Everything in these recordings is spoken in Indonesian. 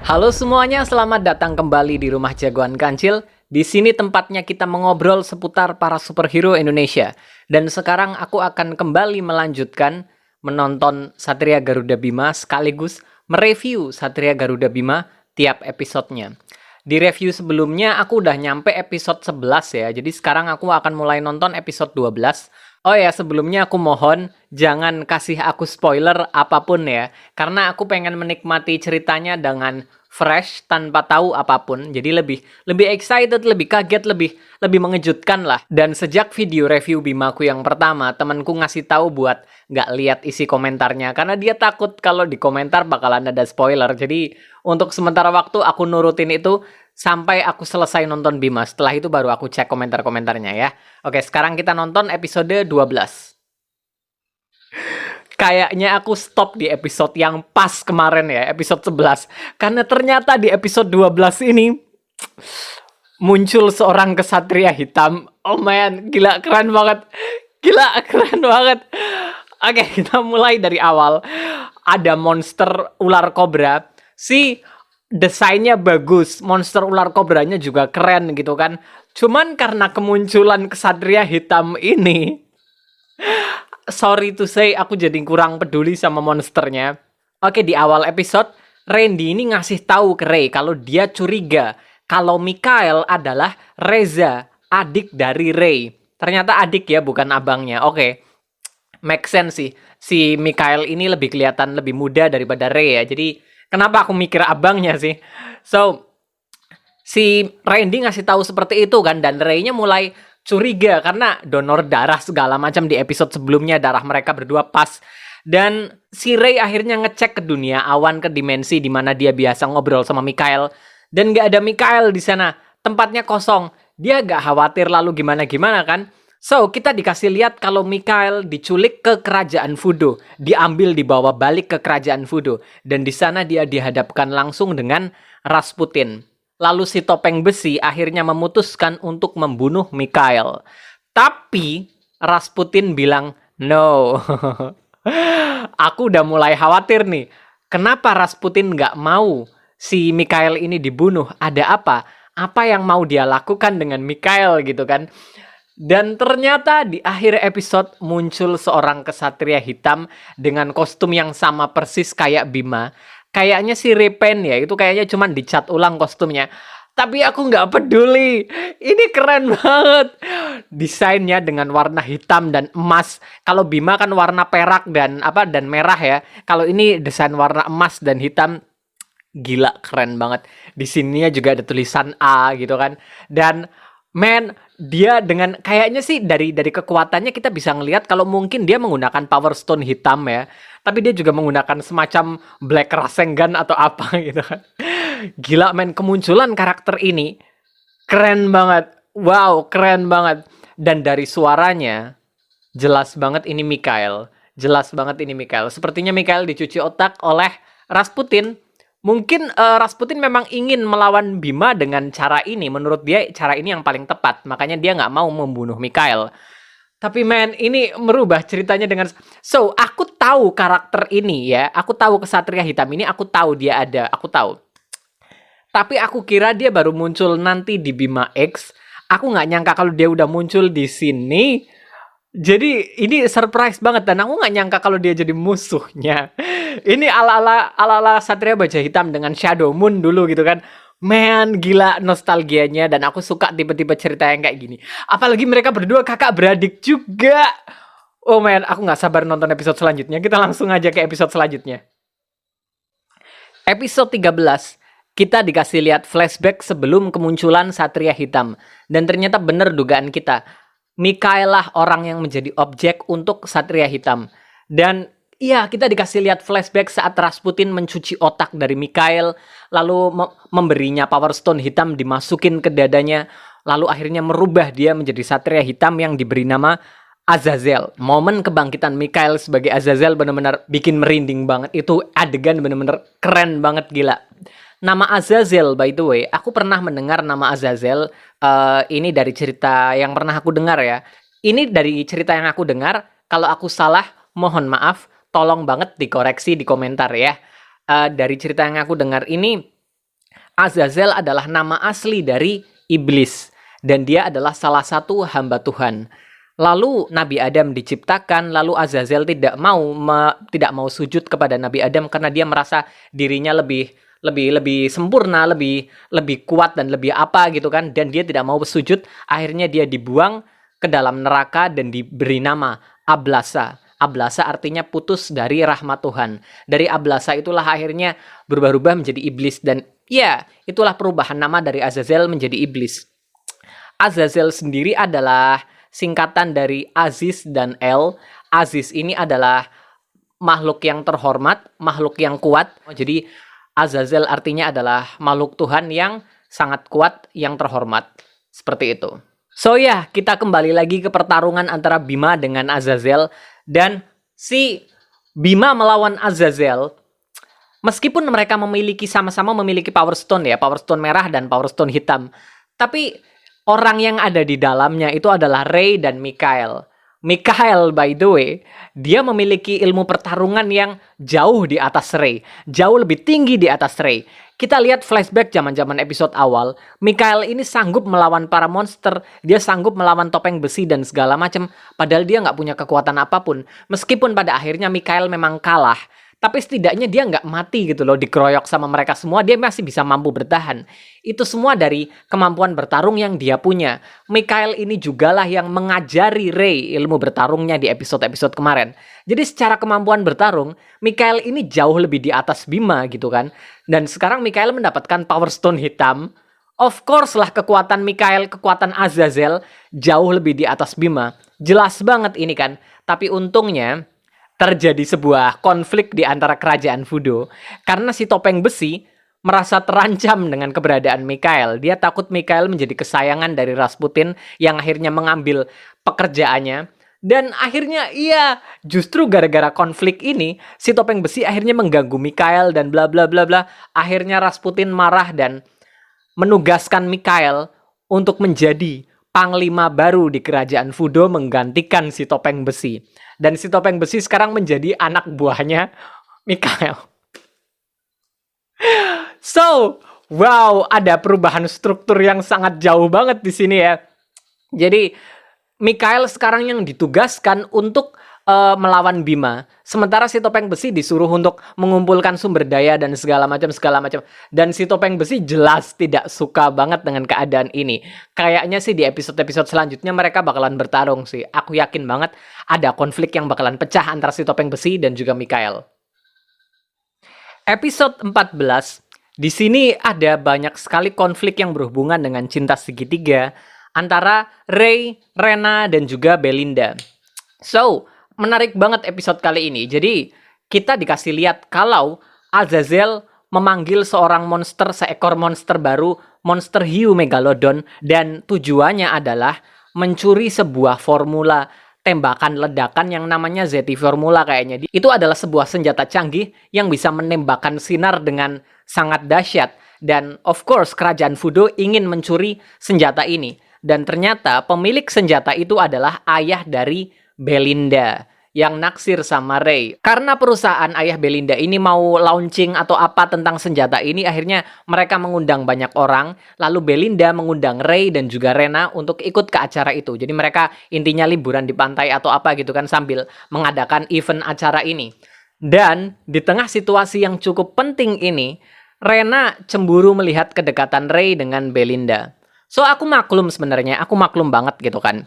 Halo semuanya, selamat datang kembali di Rumah Jagoan Kancil. Di sini tempatnya kita mengobrol seputar para superhero Indonesia. Dan sekarang aku akan kembali melanjutkan menonton Satria Garuda Bima sekaligus mereview Satria Garuda Bima tiap episodenya. Di review sebelumnya aku udah nyampe episode 11 ya. Jadi sekarang aku akan mulai nonton episode 12. Oh ya, sebelumnya aku mohon jangan kasih aku spoiler apapun ya. Karena aku pengen menikmati ceritanya dengan fresh tanpa tahu apapun. Jadi lebih excited, lebih kaget, lebih mengejutkan lah. Dan sejak video review Bimaku yang pertama, temanku ngasih tahu buat nggak lihat isi komentarnya karena dia takut kalau di komentar bakalan ada spoiler. Jadi untuk sementara waktu aku nurutin itu sampai aku selesai nonton Bima. Setelah itu baru aku cek komentar-komentarnya ya. Oke, sekarang kita nonton episode 12. Kayaknya aku stop di episode yang pas kemarin ya, episode 11. Karena ternyata di episode 12 ini muncul seorang kesatria hitam. Oh man, gila keren banget. Gila keren banget. Oke, kita mulai dari awal. Ada monster ular kobra. Desainnya bagus, monster ular kobranya juga keren gitu kan. Cuman karena kemunculan kesatria hitam ini, sorry to say, aku jadi kurang peduli sama monsternya. Oke, di awal episode, Randy ini ngasih tahu ke Ray kalau dia curiga kalau Mikael adalah Reza, adik dari Ray. Ternyata adik ya, bukan abangnya. Oke, make sense sih. Si Mikael ini lebih kelihatan lebih muda daripada Ray ya. Jadi kenapa aku mikir abangnya sih? So, si Randy ngasih tahu seperti itu kan, dan Ray-nya mulai curiga karena donor darah segala macam di episode sebelumnya darah mereka berdua pas. Dan si Ray akhirnya ngecek ke dunia awan, ke dimensi di mana dia biasa ngobrol sama Mikael, dan nggak ada Mikael di sana, tempatnya kosong. Dia gak khawatir lalu gimana-gimana kan? So, kita dikasih lihat kalau Mikael diculik ke kerajaan Fudo, diambil dibawa balik ke kerajaan Fudo, dan di sana dia dihadapkan langsung dengan Rasputin. Lalu si topeng besi akhirnya memutuskan untuk membunuh Mikael. Tapi Rasputin bilang no. Aku udah mulai khawatir nih. Kenapa Rasputin nggak mau si Mikael ini dibunuh? Ada apa? Apa yang mau dia lakukan dengan Mikael gitu kan? Dan ternyata di akhir episode muncul seorang kesatria hitam dengan kostum yang sama persis kayak Bima. Kayaknya si Repen ya, itu kayaknya cuma dicat ulang kostumnya. Tapi aku nggak peduli. Ini keren banget. Desainnya dengan warna hitam dan emas. Kalau Bima kan warna perak dan merah ya. Kalau ini desain warna emas dan hitam, gila keren banget. Di sininya juga ada tulisan A gitu kan. Dan man, dia dengan kayaknya sih dari kekuatannya kita bisa ngelihat kalau mungkin dia menggunakan Power Stone hitam ya. Tapi dia juga menggunakan semacam Black Rasengan atau apa gitu kan. Gila men, kemunculan karakter ini keren banget. Wow, keren banget. Dan dari suaranya jelas banget ini Mikael. Jelas banget ini Mikael. Sepertinya Mikael dicuci otak oleh Rasputin. Mungkin Rasputin memang ingin melawan Bima dengan cara ini. Menurut dia cara ini yang paling tepat. Makanya dia nggak mau membunuh Mikael. Tapi man, ini merubah ceritanya dengan... So, aku tahu karakter ini ya. Aku tahu kesatria hitam ini. Aku tahu dia ada. Aku tahu. Tapi aku kira dia baru muncul nanti di Bima X. Aku nggak nyangka kalau dia udah muncul di sini. Jadi ini surprise banget, dan aku nggak nyangka kalau dia jadi musuhnya. Ini ala-ala Satria Baja Hitam dengan Shadow Moon dulu gitu kan. Man, gila nostalgianya, dan aku suka tipe-tipe cerita yang kayak gini. Apalagi mereka berdua kakak beradik juga. Oh man, aku nggak sabar nonton episode selanjutnya. Kita langsung aja ke episode selanjutnya. Episode 13. Kita dikasih lihat flashback sebelum kemunculan Satria Hitam. Dan ternyata bener dugaan kita. Mikael lah orang yang menjadi objek untuk Satria Hitam. Dan iya, kita dikasih lihat flashback saat Rasputin mencuci otak dari Mikael, lalu memberinya Power Stone hitam dimasukin ke dadanya, lalu akhirnya merubah dia menjadi Satria Hitam yang diberi nama Azazel. Momen kebangkitan Mikael sebagai Azazel benar-benar bikin merinding banget. Itu adegan benar-benar keren banget, gila. Nama Azazel, by the way, aku pernah mendengar nama Azazel. Ini dari cerita yang pernah aku dengar ya. Ini dari cerita yang aku dengar. Kalau aku salah, mohon maaf. Tolong banget dikoreksi di komentar ya. Dari cerita yang aku dengar ini, Azazel adalah nama asli dari iblis dan dia adalah salah satu hamba Tuhan. Lalu Nabi Adam diciptakan, lalu Azazel tidak mau sujud kepada Nabi Adam karena dia merasa dirinya lebih sempurna, lebih kuat dan lebih apa gitu kan, dan dia tidak mau sujud. Akhirnya dia dibuang ke dalam neraka dan diberi nama Ablasa. Ablasa artinya putus dari rahmat Tuhan. Dari Ablasa itulah akhirnya berubah-ubah menjadi iblis, dan ya, itulah perubahan nama dari Azazel menjadi iblis. Azazel sendiri adalah singkatan dari Aziz dan El. Aziz ini adalah makhluk yang terhormat, makhluk yang kuat. Jadi Azazel artinya adalah makhluk Tuhan yang sangat kuat, yang terhormat. Seperti itu. So ya, kita kembali lagi ke pertarungan antara Bima dengan Azazel. Dan si Bima melawan Azazel, meskipun mereka sama-sama memiliki Power Stone ya, Power Stone merah dan Power Stone hitam. Tapi orang yang ada di dalamnya itu adalah Ray dan Mikhail. Mikhail, by the way, dia memiliki ilmu pertarungan yang jauh di atas Ray. Jauh lebih tinggi di atas Ray. Kita lihat flashback zaman-zaman episode awal. Mikhail ini sanggup melawan para monster. Dia sanggup melawan topeng besi dan segala macam. Padahal dia nggak punya kekuatan apapun. Meskipun pada akhirnya Mikhail memang kalah. Tapi setidaknya dia nggak mati gitu loh, dikeroyok sama mereka semua, dia masih bisa mampu bertahan. Itu semua dari kemampuan bertarung yang dia punya. Mikhail ini jugalah yang mengajari Ray ilmu bertarungnya di episode-episode kemarin. Jadi secara kemampuan bertarung, Mikhail ini jauh lebih di atas Bima gitu kan. Dan sekarang Mikhail mendapatkan Power Stone hitam. Of course lah kekuatan Mikhail, kekuatan Azazel jauh lebih di atas Bima. Jelas banget ini kan. Tapi untungnya terjadi sebuah konflik di antara kerajaan Fudo karena si topeng besi merasa terancam dengan keberadaan Mikhail. Dia takut Mikhail menjadi kesayangan dari Rasputin yang akhirnya mengambil pekerjaannya. Dan akhirnya justru gara-gara konflik ini si topeng besi akhirnya mengganggu Mikhail dan bla bla bla bla. Akhirnya Rasputin marah dan menugaskan Mikhail untuk menjadi panglima baru di kerajaan Fudo menggantikan si topeng besi. Dan si topeng besi sekarang menjadi anak buahnya Mikhail. So, wow, ada perubahan struktur yang sangat jauh banget di sini ya. Jadi, Mikhail sekarang yang ditugaskan untuk melawan Bima. Sementara si topeng besi disuruh untuk mengumpulkan sumber daya dan segala macam. Dan si topeng besi jelas tidak suka banget dengan keadaan ini. Kayaknya sih di episode-episode selanjutnya mereka bakalan bertarung sih. Aku yakin banget ada konflik yang bakalan pecah antara si topeng besi dan juga Mikhail. Episode 14, di sini ada banyak sekali konflik yang berhubungan dengan cinta segitiga antara Ray, Rena, dan juga Belinda. So, menarik banget episode kali ini. Jadi, kita dikasih lihat kalau Azazel memanggil seekor monster baru, monster hiu Megalodon, dan tujuannya adalah mencuri sebuah formula tembakan ledakan yang namanya Zeti Formula kayaknya. Itu adalah sebuah senjata canggih yang bisa menembakkan sinar dengan sangat dahsyat. Dan of course, kerajaan Fudo ingin mencuri senjata ini. Dan ternyata pemilik senjata itu adalah ayah dari Belinda yang naksir sama Ray. Karena perusahaan ayah Belinda ini mau launching atau apa tentang senjata ini, akhirnya mereka mengundang banyak orang. Lalu Belinda mengundang Ray dan juga Rena untuk ikut ke acara itu. Jadi mereka intinya liburan di pantai atau apa gitu kan sambil mengadakan event acara ini. Dan di tengah situasi yang cukup penting ini, Rena cemburu melihat kedekatan Ray dengan Belinda. So aku maklum sebenarnya, aku maklum banget gitu kan.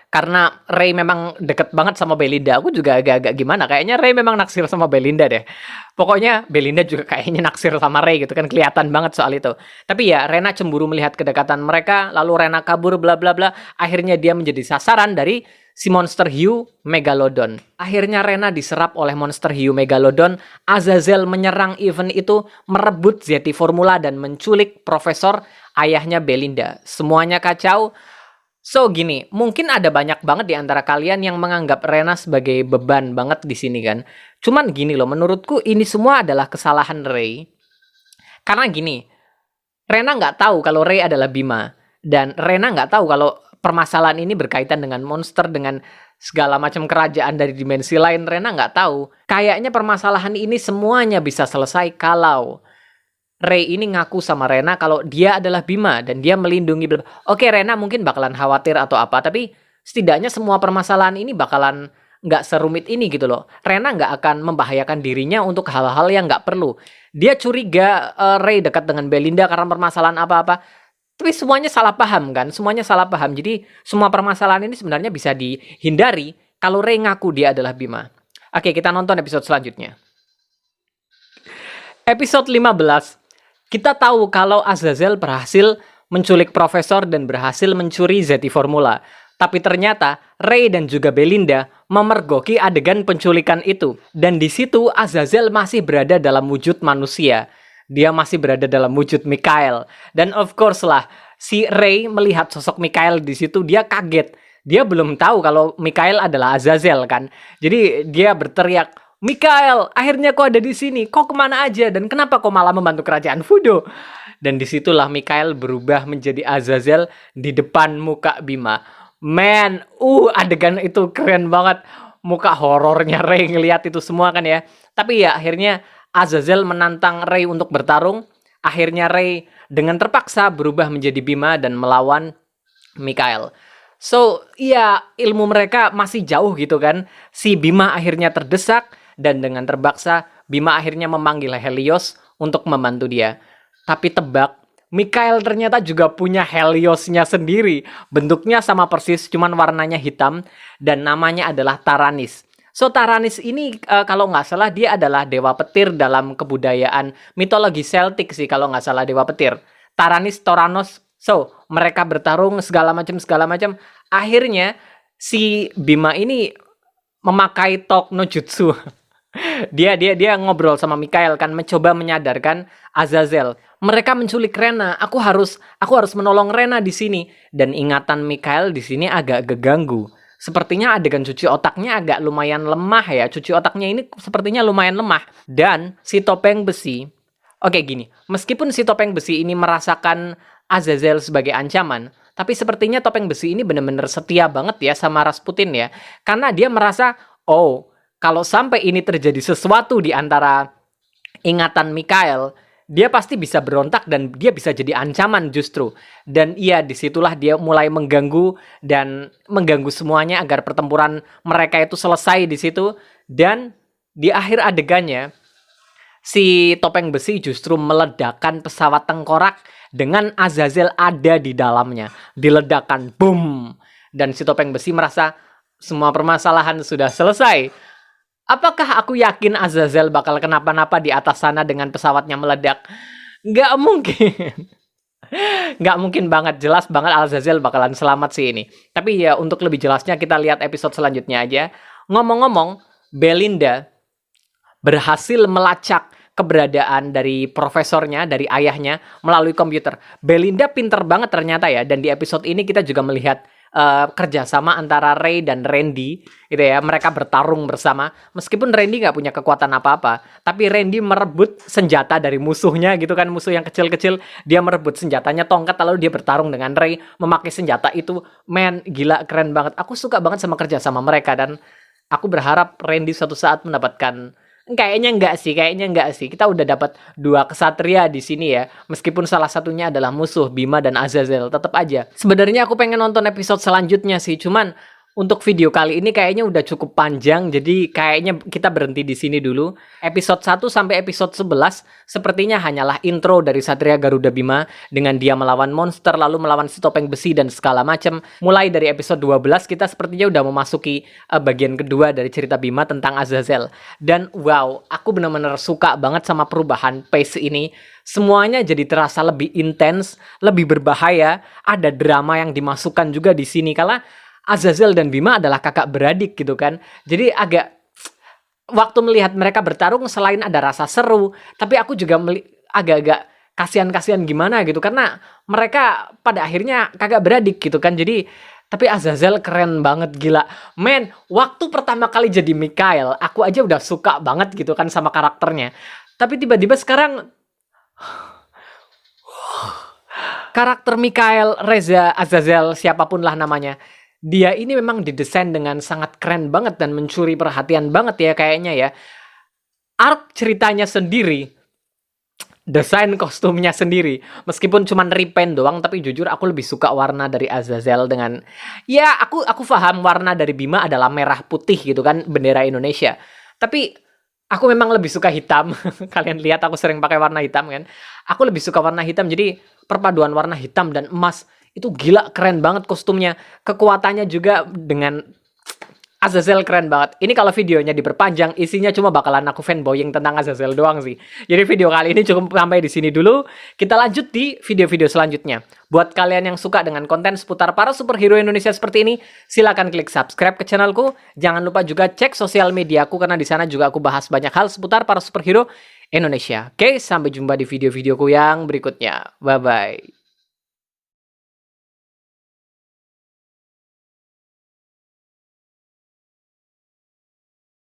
Karena Ray memang deket banget sama Belinda. Aku juga agak-agak gimana. Kayaknya Ray memang naksir sama Belinda deh. Pokoknya Belinda juga kayaknya naksir sama Ray gitu kan. Kelihatan banget soal itu. Tapi ya Rena cemburu melihat kedekatan mereka. Lalu Rena kabur bla bla bla. Akhirnya dia menjadi sasaran dari si monster hiu Megalodon. Akhirnya Rena diserap oleh monster hiu Megalodon. Azazel menyerang event itu, merebut Zeti Formula dan menculik profesor ayahnya Belinda. Semuanya kacau. So gini, mungkin ada banyak banget di antara kalian yang menganggap Rena sebagai beban banget di sini kan. Cuman gini loh, menurutku ini semua adalah kesalahan Ray. Karena gini, Rena nggak tahu kalau Ray adalah Bima. Dan Rena nggak tahu kalau permasalahan ini berkaitan dengan monster, dengan segala macam kerajaan dari dimensi lain. Rena nggak tahu. Kayaknya permasalahan ini semuanya bisa selesai kalau Rey ini ngaku sama Rena kalau dia adalah Bima dan dia melindungi. Oke, Rena mungkin bakalan khawatir atau apa, tapi setidaknya semua permasalahan ini bakalan nggak serumit ini gitu loh. Rena nggak akan membahayakan dirinya untuk hal-hal yang nggak perlu. Dia curiga Rey dekat dengan Belinda karena permasalahan apa-apa. Tapi semuanya salah paham kan? Semuanya salah paham. Jadi semua permasalahan ini sebenarnya bisa dihindari kalau Rey ngaku dia adalah Bima. Oke, kita nonton episode selanjutnya. Episode 15. Kita tahu kalau Azazel berhasil menculik Profesor dan berhasil mencuri Zeti Formula. Tapi ternyata Rey dan juga Belinda memergoki adegan penculikan itu. Dan di situ Azazel masih berada dalam wujud manusia. Dia masih berada dalam wujud Mikhail. Dan of course lah, si Rey melihat sosok Mikhail di situ, dia kaget. Dia belum tahu kalau Mikhail adalah Azazel kan. Jadi dia berteriak, "Mikhail, akhirnya kau ada di sini. Kau kemana aja? Dan kenapa kau malah membantu kerajaan Fudo?" Dan disitulah Mikhail berubah menjadi Azazel di depan muka Bima. Man, adegan itu keren banget. Muka horornya Rey ngeliat itu semua kan ya. Tapi ya akhirnya Azazel menantang Rey untuk bertarung. Akhirnya Rey dengan terpaksa berubah menjadi Bima dan melawan Mikhail. So, ya ilmu mereka masih jauh gitu kan. Si Bima akhirnya terdesak dan dengan terpaksa Bima akhirnya memanggil Helios untuk membantu dia. Tapi tebak, Mikhail ternyata juga punya Heliosnya sendiri. Bentuknya sama persis, cuman warnanya hitam dan namanya adalah Taranis. So, Taranis ini kalau nggak salah dia adalah dewa petir dalam kebudayaan mitologi Celtic sih kalau nggak salah dewa petir. Taranis, Toranos. So, mereka bertarung segala macam. Akhirnya si Bima ini memakai Talk no Jutsu. Dia ngobrol sama Mikhail kan, mencoba menyadarkan Azazel. Mereka menculik Rena. Aku harus menolong Rena di sini. Dan ingatan Mikhail di sini agak keganggu. Sepertinya adegan cuci otaknya agak lumayan lemah ya. Cuci otaknya ini sepertinya lumayan lemah. Dan si topeng besi. Oke gini, meskipun si topeng besi ini merasakan Azazel sebagai ancaman, tapi sepertinya topeng besi ini benar-benar setia banget ya sama Rasputin ya. Karena dia merasa, kalau sampai ini terjadi sesuatu di antara ingatan Mikhail, dia pasti bisa berontak dan dia bisa jadi ancaman justru. Dan iya, disitulah dia mulai mengganggu semuanya agar pertempuran mereka itu selesai di situ. Dan di akhir adegannya, si topeng besi justru meledakkan pesawat tengkorak dengan Azazel ada di dalamnya. Diledakkan, boom. Dan si topeng besi merasa semua permasalahan sudah selesai. Apakah aku yakin Azazel bakal kenapa-napa di atas sana dengan pesawatnya meledak? Nggak mungkin. Nggak mungkin banget. Jelas banget Azazel bakalan selamat sih ini. Tapi ya untuk lebih jelasnya kita lihat episode selanjutnya aja. Ngomong-ngomong, Belinda berhasil melacak keberadaan dari profesornya, dari ayahnya, melalui komputer. Belinda pinter banget ternyata ya, dan di episode ini kita juga melihat kerjasama antara Rey dan Randy, gitu ya. Mereka bertarung bersama, meskipun Randy nggak punya kekuatan apa-apa, tapi Randy merebut senjata dari musuhnya, gitu kan, musuh yang kecil-kecil, dia merebut senjatanya, tongkat, lalu dia bertarung dengan Rey, memakai senjata itu. Man, gila, keren banget. Aku suka banget sama kerjasama mereka, dan aku berharap Randy suatu saat mendapatkan. Kayaknya enggak sih. Kita udah dapat 2 kesatria di sini ya. Meskipun salah satunya adalah musuh Bima dan Azazel, tetap aja. Sebenarnya aku pengen nonton episode selanjutnya sih, cuman untuk video kali ini kayaknya udah cukup panjang, jadi kayaknya kita berhenti di sini dulu. Episode 1 sampai episode 11 sepertinya hanyalah intro dari Satria Garuda Bima dengan dia melawan monster, lalu melawan si topeng besi dan segala macam. Mulai dari episode 12 kita sepertinya udah memasuki bagian kedua dari cerita Bima tentang Azazel. Dan wow, aku benar-benar suka banget sama perubahan pace ini. Semuanya jadi terasa lebih intens, lebih berbahaya. Ada drama yang dimasukkan juga di sini karena Azazel dan Bima adalah kakak beradik gitu kan. Jadi waktu melihat mereka bertarung selain ada rasa seru, tapi aku juga agak-agak kasihan-kasihan gimana gitu karena mereka pada akhirnya kakak beradik gitu kan. Jadi tapi Azazel keren banget, gila. Men, waktu pertama kali jadi Mikhail, aku aja udah suka banget gitu kan sama karakternya. Tapi tiba-tiba sekarang karakter Mikhail, Reza, Azazel, siapapun lah namanya, dia ini memang didesain dengan sangat keren banget dan mencuri perhatian banget ya kayaknya ya. Arc ceritanya sendiri desain kostumnya sendiri. Meskipun cuman repaint doang, tapi jujur aku lebih suka warna dari Azazel dengan ya aku paham warna dari Bima adalah merah putih gitu kan, bendera Indonesia. Tapi aku memang lebih suka hitam. Kalian lihat aku sering pakai warna hitam kan. Aku lebih suka warna hitam. Jadi perpaduan warna hitam dan emas itu gila keren banget kostumnya. Kekuatannya juga dengan Azazel keren banget. Ini kalau videonya diperpanjang, isinya cuma bakalan aku fanboying tentang Azazel doang sih. Jadi video kali ini cukup sampai di sini dulu. Kita lanjut di video-video selanjutnya. Buat kalian yang suka dengan konten seputar para superhero Indonesia seperti ini, silakan klik subscribe ke channelku. Jangan lupa juga cek sosial mediaku karena di sana juga aku bahas banyak hal seputar para superhero Indonesia. Oke, sampai jumpa di video-videoku yang berikutnya. Bye bye.